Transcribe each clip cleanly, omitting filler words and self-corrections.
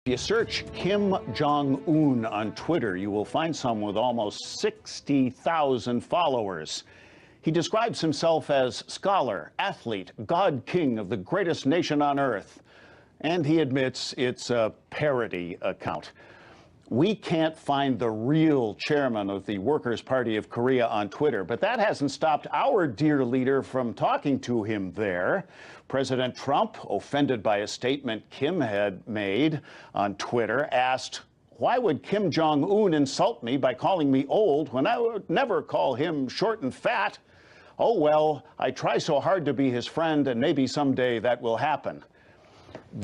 If you search Kim Jong-un on Twitter, you will find someone with almost 60,000 followers. He describes himself as scholar, athlete, God King of the greatest nation on earth. And he admits it's a parody account. We can't find the real chairman of the Workers' Party of Korea on Twitter, but that hasn't stopped our dear leader from talking to him there. President Trump, offended by a statement Kim had made on Twitter, asked, "Why would Kim Jong-un insult me by calling me old when I would never call him short and fat? Oh, well, I try so hard to be his friend, and maybe someday that will happen."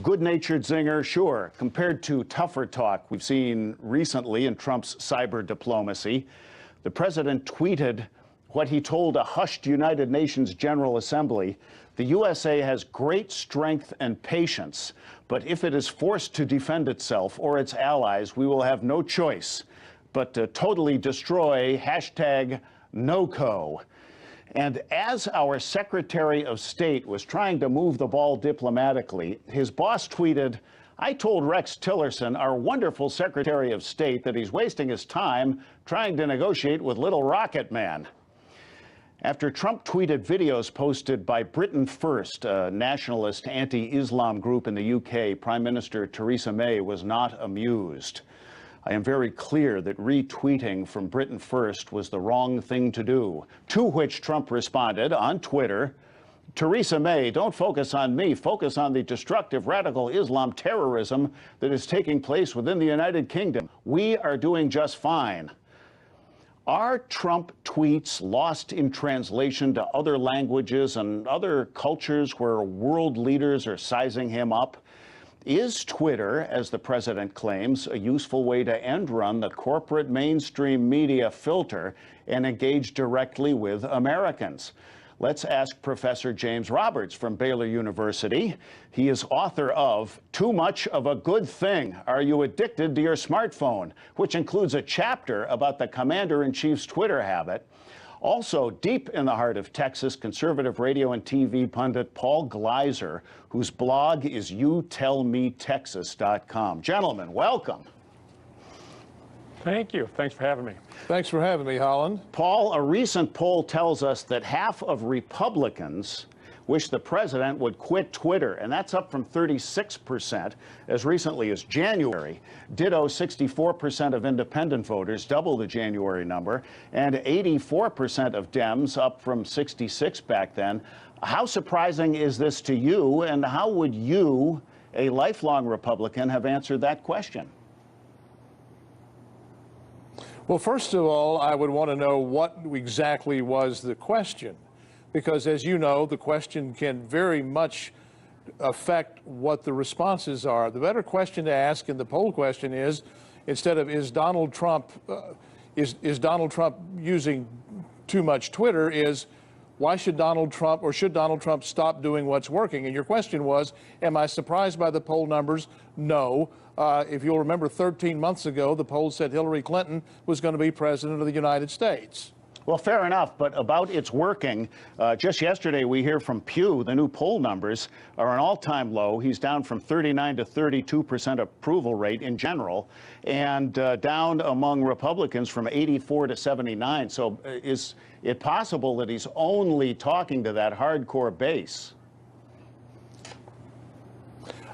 Good-natured zinger, sure, compared to tougher talk we've seen recently in Trump's cyber diplomacy. The president tweeted what he told a hushed United Nations General Assembly: "The USA has great strength and patience, but if it is forced to defend itself or its allies, we will have no choice but to totally destroy #NoCo." And as our Secretary of State was trying to move the ball diplomatically, his boss tweeted, "I told Rex Tillerson, our wonderful Secretary of State, that he's wasting his time trying to negotiate with Little Rocket Man." After Trump tweeted videos posted by Britain First, a nationalist anti-Islam group in the UK, Prime Minister Theresa May was not amused. "I am very clear that retweeting from Britain First was the wrong thing to do." To which Trump responded on Twitter, "Theresa May, don't focus on me. Focus on the destructive radical Islam terrorism that is taking place within the United Kingdom. We are doing just fine." Are Trump tweets lost in translation to other languages and other cultures where world leaders are sizing him up? Is Twitter, as the president claims, a useful way to end-run the corporate mainstream media filter and engage directly with Americans? Let's ask Professor James Roberts from Baylor University. He is author of Too Much of a Good Thing: Are You Addicted to Your Smartphone?, which includes a chapter about the commander-in-chief's Twitter habit. Also, deep in the heart of Texas, conservative radio and TV pundit Paul Gleiser, whose blog is youtellmetexas.com. Gentlemen, welcome. Thank you. Thanks for having me. Thanks for having me, Holland. Paul, a recent poll tells us that half of Republicans wish the president would quit Twitter, and that's up from 36% as recently as January. Ditto, 64% of independent voters, double the January number, and 84% of Dems, up from 66 back then. How surprising is this to you, and how would you, a lifelong Republican, have answered that question? Well, first of all, I would want to know what exactly was the question, because as you know, the question can very much affect what the responses are. The better question to ask in the poll question is, instead of is Donald Trump using too much Twitter, is why should Donald Trump, or should Donald Trump stop doing what's working? And your question was, am I surprised by the poll numbers? No. If you'll remember, 13 months ago, the poll said Hillary Clinton was going to be president of the United States. Well, fair enough, but about its working, just yesterday we hear from Pew, the new poll numbers are an all-time low. He's down from 39 to 32% approval rate in general, and down among Republicans from 84 to 79. So is it possible that he's only talking to that hardcore base?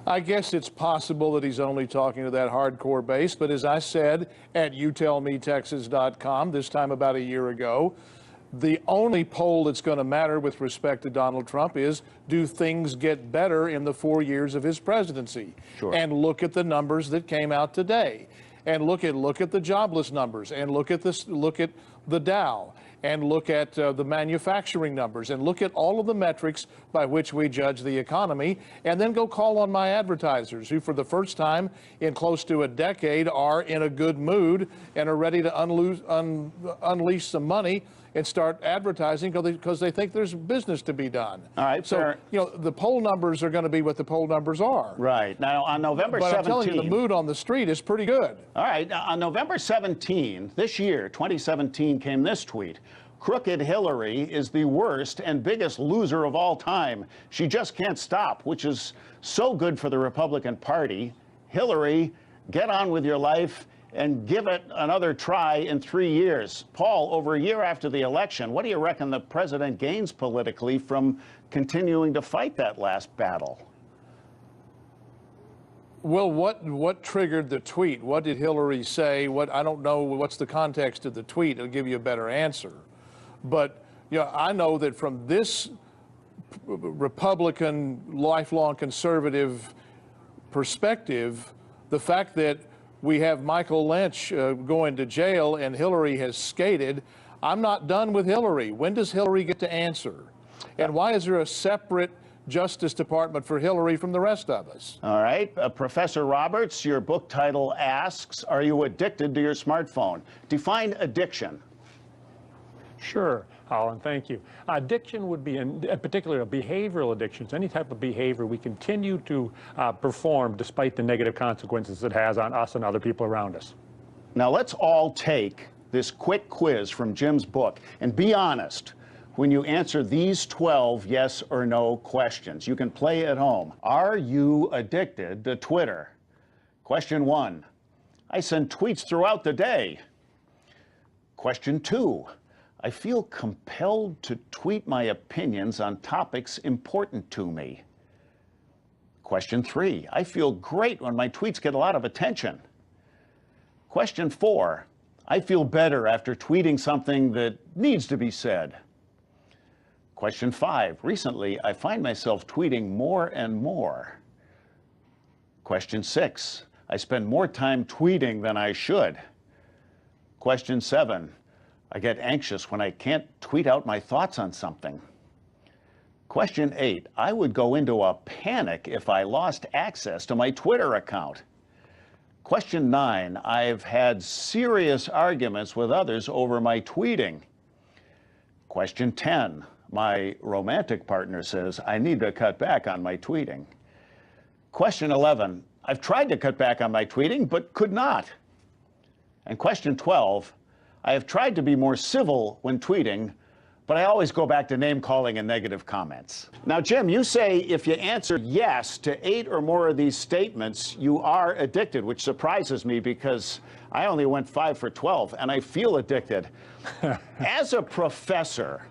I guess it's possible that he's only talking to that hardcore base, but as I said at youtellmetexas.com this time about a year ago, the only poll that's going to matter with respect to Donald Trump is, do things get better in the 4 years of his presidency? Sure. And look at the numbers that came out today, and look at the jobless numbers, and look at the Dow, and look at the manufacturing numbers, and look at all of the metrics by which we judge the economy, and then go call on my advertisers, who for the first time in close to a decade are in a good mood and are ready to unleash some money and start advertising because they think there's business to be done. All right, so the poll numbers are going to be what the poll numbers are. Right. Now, on November 17th... But I'm telling you, the mood on the street is pretty good. All right. On November 17, this year, 2017, came this tweet: "Crooked Hillary is the worst and biggest loser of all time. She just can't stop," which is so good for the Republican Party Hillary, get on with your life and give it another try in 3 years. Paul, over a year after the election, what do you reckon the president gains politically from continuing to fight that last battle? Well, what triggered the tweet? What did Hillary say? I don't know what's the context of the tweet. It'll give you a better answer. But I know that from this Republican, lifelong conservative perspective, the fact that we have Michael Lynch going to jail and Hillary has skated, I'm not done with Hillary. When does Hillary get to answer? And why is there a separate Justice Department for Hillary from the rest of us? All right. Professor Roberts, your book title asks, are you addicted to your smartphone? Define addiction. Sure, Holland, thank you. Addiction would be, in particular, behavioral addictions, any type of behavior we continue to perform despite the negative consequences it has on us and other people around us. Now, let's all take this quick quiz from Jim's book and be honest when you answer these 12 yes or no questions. You can play at home. Are you addicted to Twitter? Question 1, I send tweets throughout the day. Question 2, I feel compelled to tweet my opinions on topics important to me. Question 3, I feel great when my tweets get a lot of attention. Question 4, I feel better after tweeting something that needs to be said. Question 5, recently I find myself tweeting more and more. Question 6, I spend more time tweeting than I should. Question 7, I get anxious when I can't tweet out my thoughts on something. Question 8, I would go into a panic if I lost access to my Twitter account. Question 9, I've had serious arguments with others over my tweeting. Question 10, my romantic partner says I need to cut back on my tweeting. Question 11, I've tried to cut back on my tweeting but could not. And question 12, I have tried to be more civil when tweeting, but I always go back to name calling and negative comments. Now, Jim, you say if you answer yes to 8 or more of these statements, you are addicted, which surprises me because I only went 5 for 12 and I feel addicted. As a professor,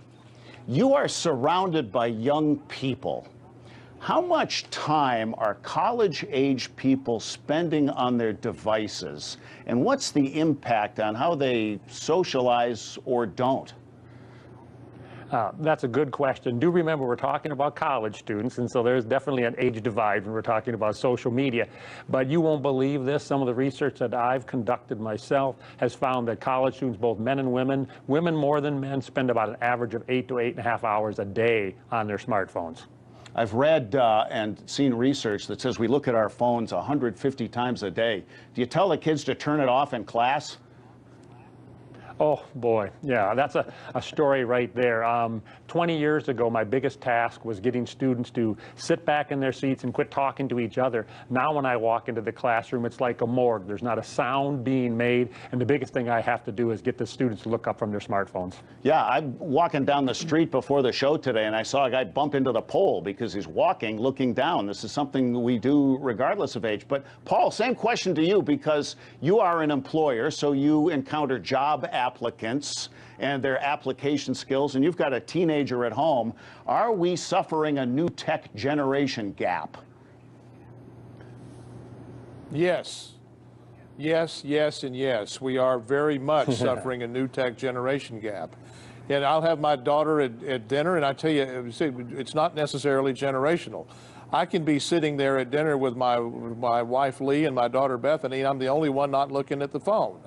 you are surrounded by young people. How much time are college-age people spending on their devices? And what's the impact on how they socialize or don't? That's a good question. Do remember we're talking about college students, and so there's definitely an age divide when we're talking about social media. But you won't believe this. Some of the research that I've conducted myself has found that college students, both men and women more than men, spend about an average of 8 to 8.5 hours a day on their smartphones. I've read and seen research that says we look at our phones 150 times a day. Do you tell the kids to turn it off in class? Oh, boy. Yeah, that's a story right there. 20 years ago, my biggest task was getting students to sit back in their seats and quit talking to each other. Now when I walk into the classroom, it's like a morgue. There's not a sound being made, and the biggest thing I have to do is get the students to look up from their smartphones. Yeah, I'm walking down the street before the show today, and I saw a guy bump into the pole because he's walking, looking down. This is something we do regardless of age. But, Paul, same question to you, because you are an employer, so you encounter job applicants and their application skills, and you've got a teenager at home. Are we suffering a new tech generation gap? Yes. Yes, yes, and yes. We are very much suffering a new tech generation gap. And I'll have my daughter at dinner, and I tell you, it's not necessarily generational. I can be sitting there at dinner with my wife, Lee, and my daughter, Bethany, and I'm the only one not looking at the phone.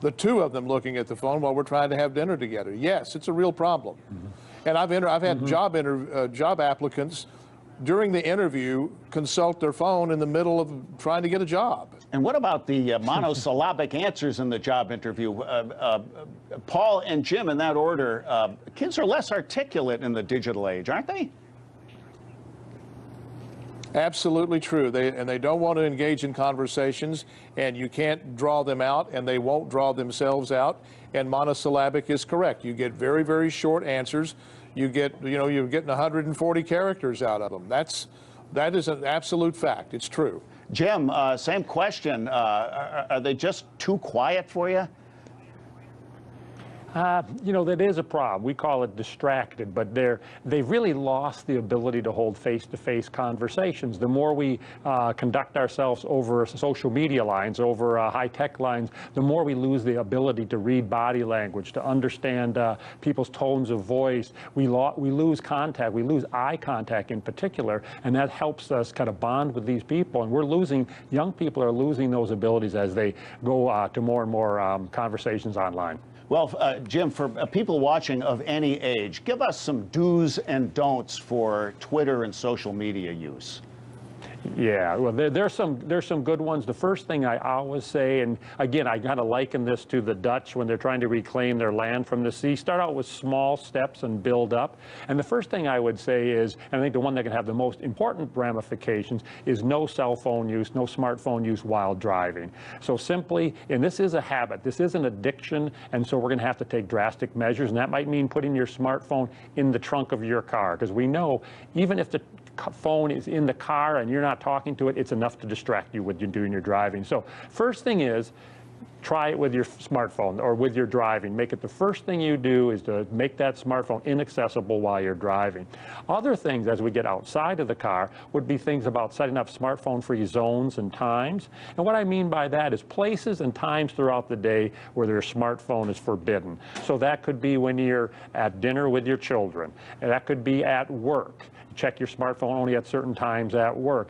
The two of them looking at the phone while we're trying to have dinner together. Yes, it's a real problem. Mm-hmm. And I've had job applicants during the interview consult their phone in the middle of trying to get a job. And what about the monosyllabic answers in the job interview? Paul and Jim, in that order, kids are less articulate in the digital age, aren't they? Absolutely true. They don't want to engage in conversations, and you can't draw them out, and they won't draw themselves out. And monosyllabic is correct. You get very, very short answers. You're getting 140 characters out of them. That is an absolute fact. It's true. Jim, same question. Are they just too quiet for you? You know, that is a problem. We call it distracted, but they've really lost the ability to hold face-to-face conversations. The more we conduct ourselves over social media lines, over high-tech lines, the more we lose the ability to read body language, to understand people's tones of voice. We lose contact. We lose eye contact in particular, and that helps us kind of bond with these people. And young people are losing those abilities as they go to more and more conversations online. Well, Jim, for people watching of any age, give us some do's and don'ts for Twitter and social media use. Yeah, well, there's some good ones. The first thing I always say, and again, I kind of liken this to the Dutch when they're trying to reclaim their land from the sea. Start out with small steps and build up. And the first thing I would say is, and I think the one that can have the most important ramifications, is no cell phone use, no smartphone use while driving. So simply, and this is a habit, this is an addiction, and so we're going to have to take drastic measures, and that might mean putting your smartphone in the trunk of your car, because we know even if the phone is in the car and you're not talking to it, it's enough to distract you when you're doing your driving. So first thing is, try it with your smartphone or with your driving. Make it the first thing you do is to make that smartphone inaccessible while you're driving. Other things as we get outside of the car would be things about setting up smartphone-free zones and times. And what I mean by that is places and times throughout the day where your smartphone is forbidden. So that could be when you're at dinner with your children, and that could be at work. Check your smartphone only at certain times at work,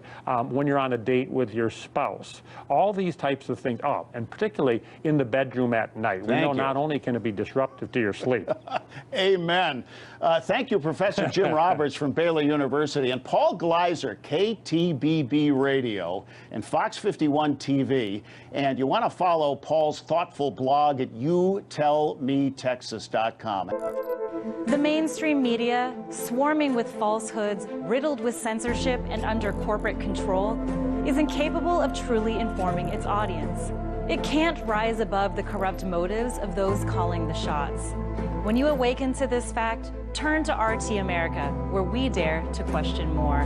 when you're on a date with your spouse. All these types of things, and particularly in the bedroom at night. We know not only can it be disruptive to your sleep. Amen. Thank you, Professor Jim Roberts from Baylor University, and Paul Gleiser, KTBB Radio and Fox 51 TV. And you want to follow Paul's thoughtful blog at youtellmetexas.com. The mainstream media, swarming with falsehoods, riddled with censorship and under corporate control, is incapable of truly informing its audience. It can't rise above the corrupt motives of those calling the shots. When you awaken to this fact, turn to RT America, where we dare to question more.